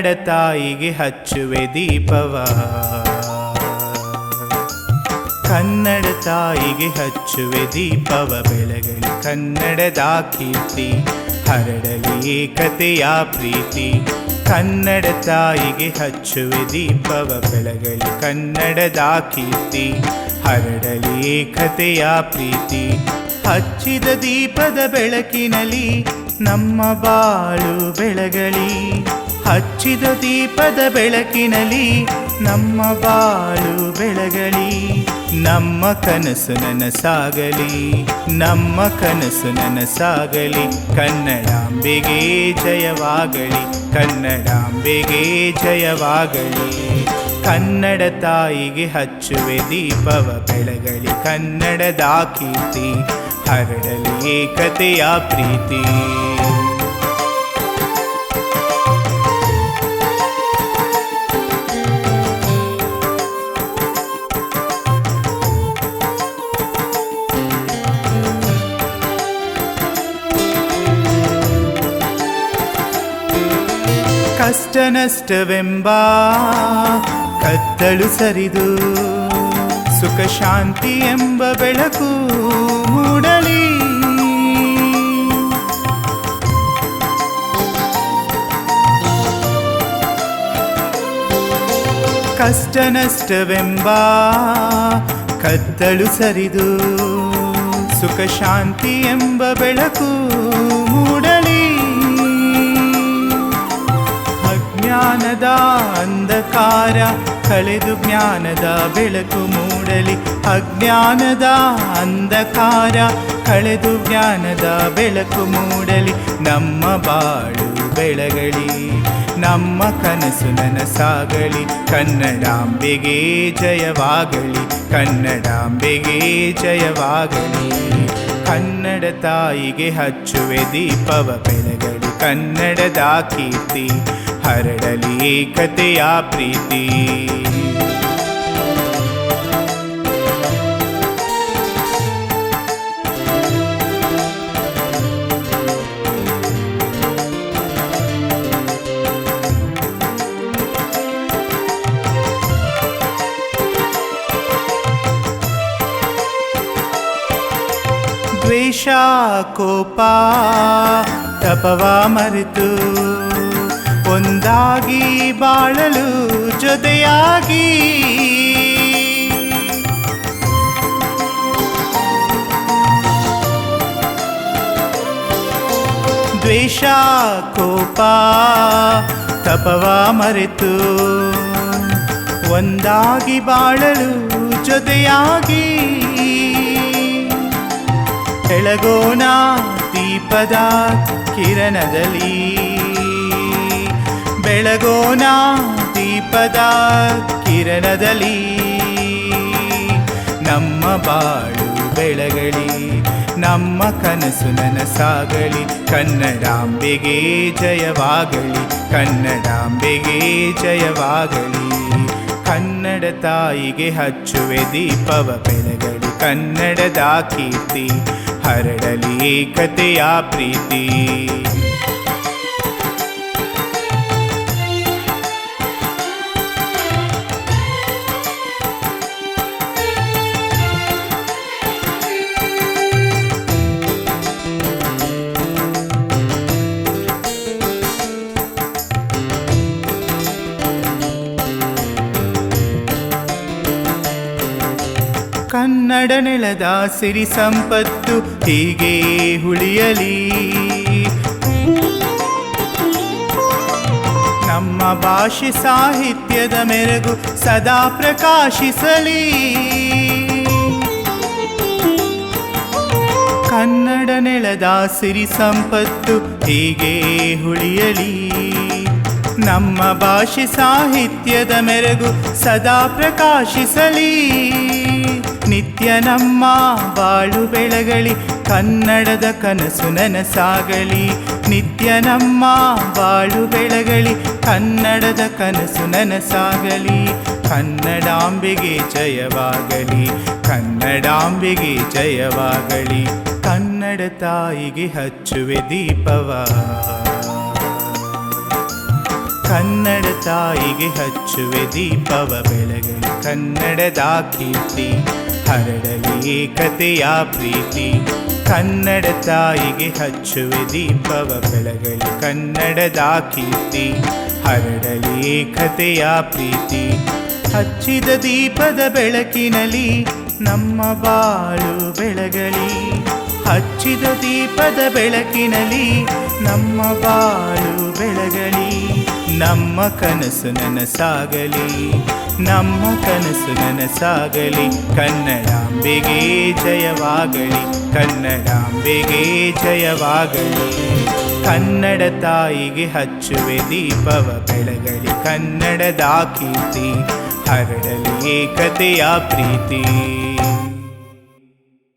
ಕನ್ನಡ ತಾಯಿಗೆ ಹಚ್ಚುವೆ ದೀಪವ, ಕನ್ನಡ ತಾಯಿಗೆ ಹಚ್ಚುವೆ ದೀಪವ ಬೆಳಗಲಿ ಕನ್ನಡದ ಕೀರ್ತಿ, ಹರಡಲಿ ಏಕತೆಯ ಪ್ರೀತಿ. ಕನ್ನಡ ತಾಯಿಗೆ ಹಚ್ಚುವೆ ದೀಪವ ಬೆಳಗಲಿ ಕನ್ನಡದ ಕೀರ್ತಿ, ಹರಡಲಿ ಏಕತೆಯ ಪ್ರೀತಿ. ಹಚ್ಚಿದ ದೀಪದ ಬೆಳಕಿನಲ್ಲಿ ನಮ್ಮ ಬಾಳು ಬೆಳಗಲಿ, ಹಚ್ಚಿದ ದೀಪದ ಬೆಳಕಿನಲ್ಲಿ ನಮ್ಮ ಬಾಳು ಬೆಳಗಲಿ. ನಮ್ಮ ಕನಸು ನನಸಾಗಲಿ, ನಮ್ಮ ಕನಸು ನನಸಾಗಲಿ. ಕನ್ನಡಾಂಬೆಗೆ ಜಯವಾಗಲಿ, ಕನ್ನಡಾಂಬೆಗೆ ಜಯವಾಗಲಿ. ಕನ್ನಡ ತಾಯಿಗೆ ಹಚ್ಚುವೆ ದೀಪವ ಬೆಳಗಲಿ ಕನ್ನಡದ ಕೀರ್ತಿ, ಹರಡಲಿ ಏಕತೆಯ ಪ್ರೀತಿ. ಕಷ್ಟ ನಷ್ಟವೆಂಬ ಕತ್ತಲು ಸರಿದು ಸುಖ ಶಾಂತಿ ಎಂಬ ಬೆಳಕು ಮೂಡಲಿ. ಕಷ್ಟ ನಷ್ಟವೆಂಬ ಕತ್ತಲು ಸರಿದು ಸುಖ ಶಾಂತಿ ಎಂಬ ಬೆಳಕು ಮೂಡಲಿ. ಅಜ್ಞಾನದ ಅಂಧಕಾರ ಕಳೆದು ಜ್ಞಾನದ ಬೆಳಕು ಮೂಡಲಿ, ಅಜ್ಞಾನದ ಅಂಧಕಾರ ಕಳೆದು ಜ್ಞಾನದ ಬೆಳಕು ಮೂಡಲಿ. ನಮ್ಮ ಬಾಳು ಬೆಳಗಲಿ, ನಮ್ಮ ಕನಸು ನನಸಾಗಲಿ. ಕನ್ನಡಾಂಬೆಗೆ ಜಯವಾಗಲಿ, ಕನ್ನಡಾಂಬೆಗೆ ಜಯವಾಗಲಿ. ಕನ್ನಡ ತಾಯಿಗೆ ಹಚ್ಚುವೆ ದೀಪವ ಬೆಳಗಲಿ ಕನ್ನಡದ ಕೀರ್ತಿ, ಹರಡಲಿ ಏಕತೆಯ ಪ್ರೀತಿ. ದ್ವೇಷ ಕೋಪ ತಪವ ಮರೆತು ಒಂದಾಗಿ ಬಾಳಲು ಜೊತೆಯಾಗಿ. ದ್ವೇಷ ಕೋಪ ತಪವ ಮರೆತು ಒಂದಾಗಿ ಬಾಳಲು ಜೊತೆಯಾಗಿ. ಬೆಳಗೋಣ ದೀಪದ ಕಿರಣದಲ್ಲಿ, ಬೆಳಗೋಣ ದೀಪದ ಕಿರಣದಲ್ಲಿ. ನಮ್ಮ ಬಾಳು ಬೆಳಗಲಿ, ನಮ್ಮ ಕನಸು ನನಸಾಗಲಿ. ಕನ್ನಡಾಂಬೆಗೆ ಜಯವಾಗಲಿ, ಕನ್ನಡಾಂಬೆಗೆ ಜಯವಾಗಲಿ. ಕನ್ನಡ ತಾಯಿಗೆ ಹಚ್ಚುವೆ ದೀಪವ ಬೆಳಗಲಿ ಕನ್ನಡದ ಕೀರ್ತಿ, ಹರಡಲಿ ಏಕತೆಯ ಪ್ರೀತಿ. ಕನ್ನಡ ನೆಲದ ಸಿರಿ ಸಂಪತ್ತು ಹೀಗೆ ಉಳಿಯಲಿ, ನಮ್ಮ ಭಾಷೆ ಸಾಹಿತ್ಯದ ಮೆರುಗು ಸದಾ ಪ್ರಕಾಶಿಸಲಿ. ಕನ್ನಡ ನೆಲದ ಸಿರಿ ಸಂಪತ್ತು ಹೀಗೆ ಉಳಿಯಲಿ, ನಮ್ಮ ಭಾಷೆ ಸಾಹಿತ್ಯದ ಮೆರುಗು ಸದಾ ಪ್ರಕಾಶಿಸಲಿ. ನಿತ್ಯ ನಮ್ಮ ಬಾಳು ಬೆಳಗಲಿ, ಕನ್ನಡದ ಕನಸು ನನಸಾಗಲಿ. ನಿತ್ಯ ನಮ್ಮ ಬಾಳು ಬೆಳಗಲಿ, ಕನ್ನಡದ ಕನಸು ನನಸಾಗಲಿ. ಕನ್ನಡಾಂಬೆಗೆ ಜಯವಾಗಲಿ, ಕನ್ನಡಾಂಬೆಗೆ ಜಯವಾಗಲಿ. ಕನ್ನಡ ತಾಯಿಗೆ ಹಚ್ಚುವೆ ದೀಪವ, ಕನ್ನಡ ತಾಯಿಗೆ ಹಚ್ಚುವೆ ದೀಪವ ಬೆಳಗಲಿ ಕನ್ನಡದ ಕೀರ್ತಿ ಹರಡಲಿ ಏಕತೆಯ ಪ್ರೀತಿ. ಕನ್ನಡ ತಾಯಿಗೆ ಹಚ್ಚುವೆ ದೀಪವ ಬೆಳಗಲಿ ಕನ್ನಡದ ಕೀರ್ತಿ ಹರಡಲಿ ಏಕತೆಯ ಪ್ರೀತಿ. ಹಚ್ಚಿದ ದೀಪದ ಬೆಳಕಿನಲ್ಲಿ ನಮ್ಮ ಬಾಳು ಬೆಳಗಲಿ. ಹಚ್ಚಿದ ದೀಪದ ಬೆಳಕಿನಲ್ಲಿ ನಮ್ಮ ಬಾಳು ಬೆಳಗಲಿ. ನಮ್ಮ ಕನಸು ನನಸಾಗಲಿ ನಮ್ಮ ಕನಸು ನನಸಾಗಲಿ. ಕನ್ನಡಾಂಬೆಗೆ ಜಯವಾಗಲಿ ಕನ್ನಡಾಂಬೆಗೆ ಜಯವಾಗಲಿ. ಕನ್ನಡ ತಾಯಿಗೆ ಹಚ್ಚುವೆ ದೀಪವ ಬೆಳಗಲಿ ಕನ್ನಡದ ಕೀರ್ತಿ ಹರಡಲಿ ಏಕತೆಯ ಪ್ರೀತಿ.